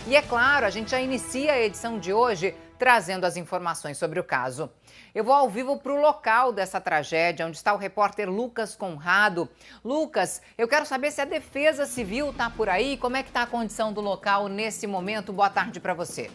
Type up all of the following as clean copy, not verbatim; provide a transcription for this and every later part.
E é claro, a gente já inicia a edição de hoje trazendo as informações sobre o caso. Eu vou ao vivo para o local dessa tragédia, onde está o repórter Lucas Conrado. Lucas, eu quero saber se a Defesa Civil está por aí, como é que está a condição do local nesse momento. Boa tarde para você.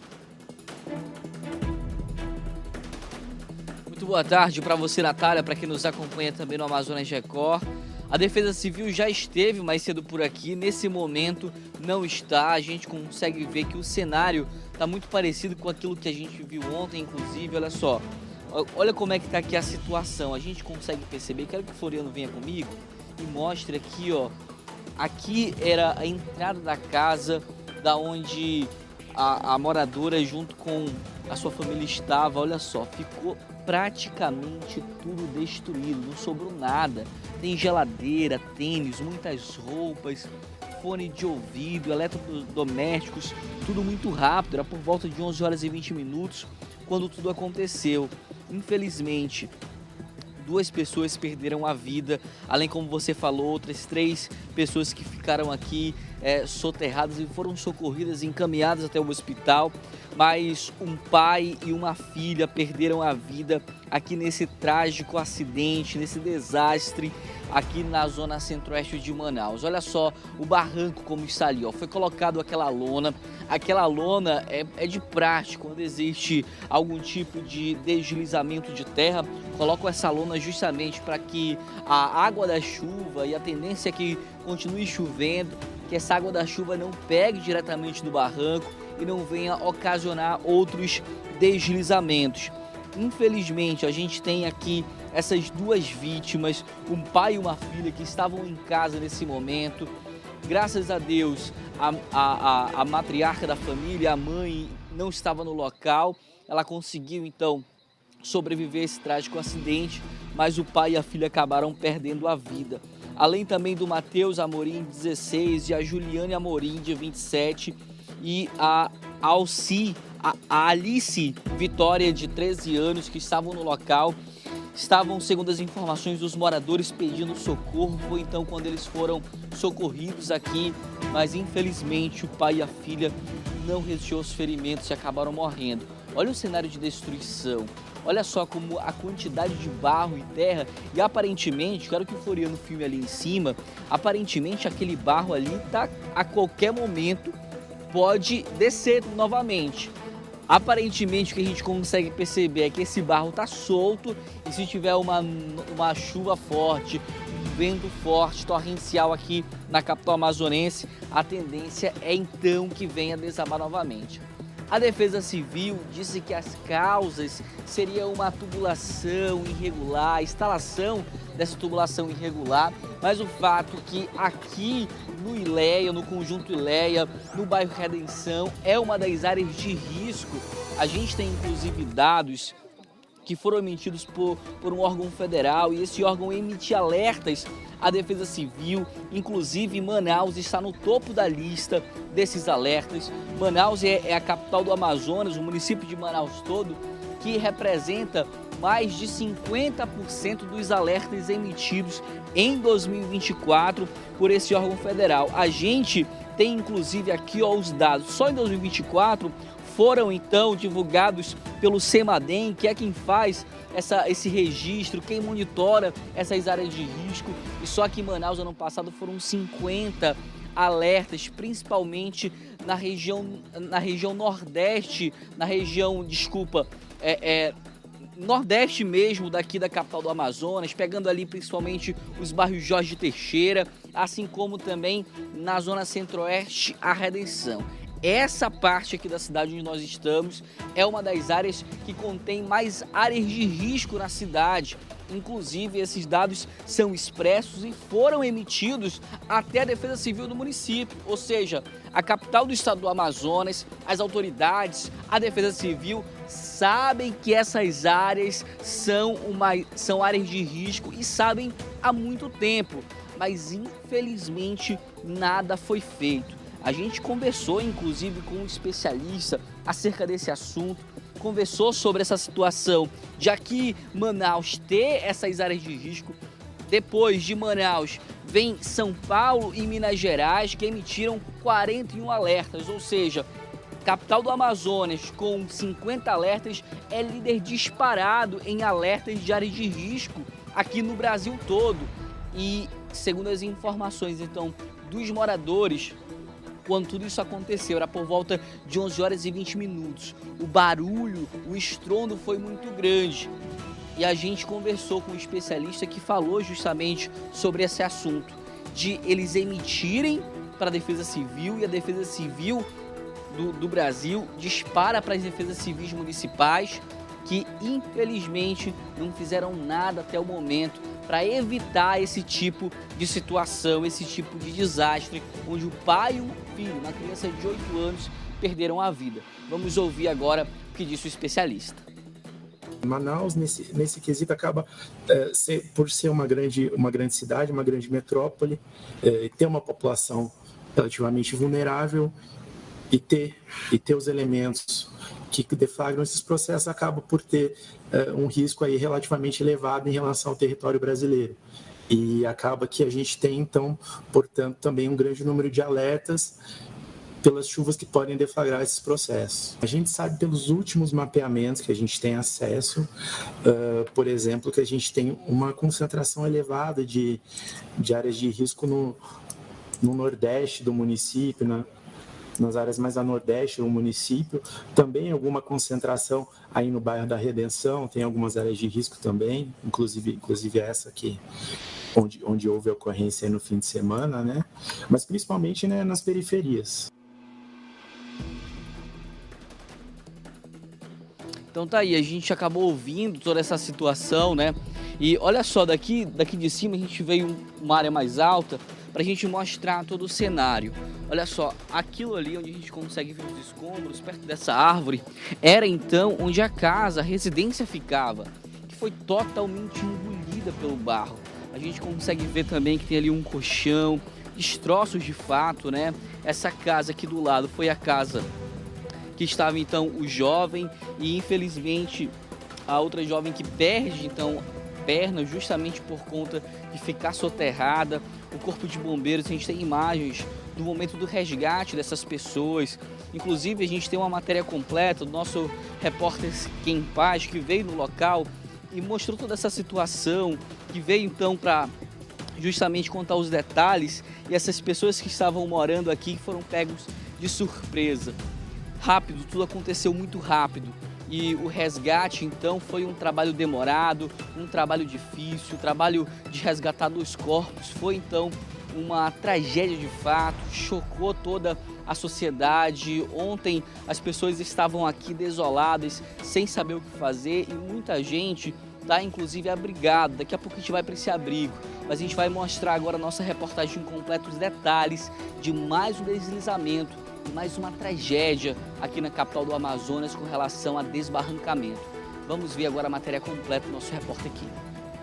Muito boa tarde para você, Natália, para quem nos acompanha também no Amazonas Record. A Defesa Civil já esteve mais cedo por aqui, nesse momento não está. A gente consegue ver que o cenário está muito parecido com aquilo que a gente viu ontem, inclusive. Olha só, olha como é que está aqui a situação. A gente consegue perceber, quero que o Floriano venha comigo e mostre aqui, ó. Aqui era a entrada da casa, da onde a moradora junto com a sua família estava. Olha só, ficou praticamente tudo destruído, não sobrou nada. Tem geladeira, tênis, muitas roupas, fone de ouvido, eletrodomésticos, tudo muito rápido. Era por volta de 11 horas e 20 minutos quando tudo aconteceu. Infelizmente, 2 pessoas perderam a vida, além, como você falou, outras 3 pessoas que ficaram aqui soterradas e foram socorridas e encaminhadas até o hospital, mas um pai e uma filha perderam a vida aqui nesse trágico acidente, nesse desastre aqui na zona centro-oeste de Manaus. Olha só o barranco como está ali, ó. Foi colocado aquela lona é de praxe. Quando existe algum tipo de deslizamento de terra, colocam essa lona justamente para que a água da chuva, e a tendência é que continue chovendo, que essa água da chuva não pegue diretamente no barranco e não venha ocasionar outros deslizamentos. Infelizmente, a gente tem aqui essas 2 vítimas, um pai e uma filha que estavam em casa nesse momento. Graças a Deus, a matriarca da família, a mãe, não estava no local. Ela conseguiu, então, sobreviver a esse trágico acidente, mas o pai e a filha acabaram perdendo a vida. Além também do Matheus Amorim, de 16, e a Juliane Amorim, de 27, e a Alice Vitória, de 13 anos, que estavam no local. Estavam, segundo as informações dos moradores, pedindo socorro. Foi então quando eles foram socorridos aqui, mas infelizmente o pai e a filha não resistiu aos ferimentos e acabaram morrendo. Olha o cenário de destruição. Olha só como a quantidade de barro e terra, e aparentemente, quero que o Floriano filme ali em cima, aparentemente aquele barro ali tá, a qualquer momento pode descer novamente. Aparentemente o que a gente consegue perceber é que esse barro está solto, e se tiver uma chuva forte, um vento forte, torrencial aqui na capital amazonense, a tendência é então que venha desabar novamente. A Defesa Civil disse que as causas seriam uma tubulação irregular, a instalação dessa tubulação irregular, mas o fato que aqui no Ileia, no conjunto Ileia, no bairro Redenção, é uma das áreas de risco. A gente tem inclusive dados que foram emitidos por um órgão federal, e esse órgão emite alertas à Defesa Civil. Inclusive Manaus está no topo da lista desses alertas. Manaus é a capital do Amazonas, o município de Manaus todo, que representa mais de 50% dos alertas emitidos em 2024 por esse órgão federal. A gente tem inclusive aqui, ó, os dados. Só em 2024 foram então divulgados pelo CEMADEM, que é quem faz esse registro, quem monitora essas áreas de risco. E só aqui em Manaus, ano passado, foram 50 alertas, principalmente na região nordeste, nordeste mesmo daqui da capital do Amazonas, pegando ali principalmente os bairros Jorge Teixeira, assim como também na zona centro-oeste, a Redenção. Essa parte aqui da cidade onde nós estamos é uma das áreas que contém mais áreas de risco na cidade. Inclusive, esses dados são expressos e foram emitidos até a Defesa Civil do município, ou seja, a capital do estado do Amazonas, as autoridades, a Defesa Civil sabem que essas áreas são áreas de risco e sabem há muito tempo, mas infelizmente nada foi feito. A gente conversou inclusive com um especialista acerca desse assunto, conversou sobre essa situação de aqui Manaus ter essas áreas de risco. Depois de Manaus vem São Paulo e Minas Gerais, que emitiram 41 alertas, ou seja, Capital do Amazonas, com 50 alertas, é líder disparado em alertas de áreas de risco aqui no Brasil todo. E segundo as informações, então, dos moradores, quando tudo isso aconteceu, era por volta de 11 horas e 20 minutos. O barulho, o estrondo foi muito grande. E a gente conversou com um especialista que falou justamente sobre esse assunto, de eles emitirem para a Defesa Civil, e a Defesa Civil do Brasil dispara para as defesas civis municipais, que infelizmente não fizeram nada até o momento para evitar esse tipo de situação, esse tipo de desastre, onde o pai e o filho, uma criança de 8 anos, perderam a vida. Vamos ouvir agora o que disse o especialista. Manaus, nesse quesito, acaba por ser uma grande cidade, uma grande metrópole, ter uma população relativamente vulnerável e ter os elementos que deflagram esses processos, acaba por ter um risco aí relativamente elevado em relação ao território brasileiro. E acaba que a gente tem, então, portanto, também um grande número de alertas pelas chuvas que podem deflagrar esses processos. A gente sabe pelos últimos mapeamentos que a gente tem acesso, por exemplo, que a gente tem uma concentração elevada de áreas de risco no nordeste do município, nas áreas mais a nordeste do município, também alguma concentração aí no bairro da Redenção, tem algumas áreas de risco também, inclusive essa aqui, onde houve ocorrência no fim de semana, né? Mas principalmente, né, nas periferias. Então tá aí, a gente acabou ouvindo toda essa situação, né? E olha só, daqui de cima a gente veio uma área mais alta para a gente mostrar todo o cenário. Olha só, aquilo ali onde a gente consegue ver os escombros, perto dessa árvore, era então onde a casa, a residência ficava, que foi totalmente engolida pelo barro. A gente consegue ver também que tem ali um colchão, destroços de fato, né? Essa casa aqui do lado foi a casa que estava então o jovem, e infelizmente a outra jovem que perde então perna justamente por conta de ficar soterrada. O corpo de bombeiros, a gente tem imagens do momento do resgate dessas pessoas. Inclusive a gente tem uma matéria completa do nosso repórter Ken Paz, que veio no local e mostrou toda essa situação, que veio então para justamente contar os detalhes, e essas pessoas que estavam morando aqui foram pegos de surpresa. Rápido, tudo aconteceu muito rápido. E o resgate, então, foi um trabalho demorado, um trabalho difícil, o trabalho de resgatar 2 corpos foi, então, uma tragédia de fato, chocou toda a sociedade. Ontem as pessoas estavam aqui desoladas, sem saber o que fazer, e muita gente está, inclusive, abrigado. Daqui a pouco a gente vai para esse abrigo, mas a gente vai mostrar agora a nossa reportagem completa, os detalhes de mais um deslizamento, mais uma tragédia aqui na capital do Amazonas com relação a desbarrancamento. Vamos ver agora a matéria completa do nosso repórter aqui.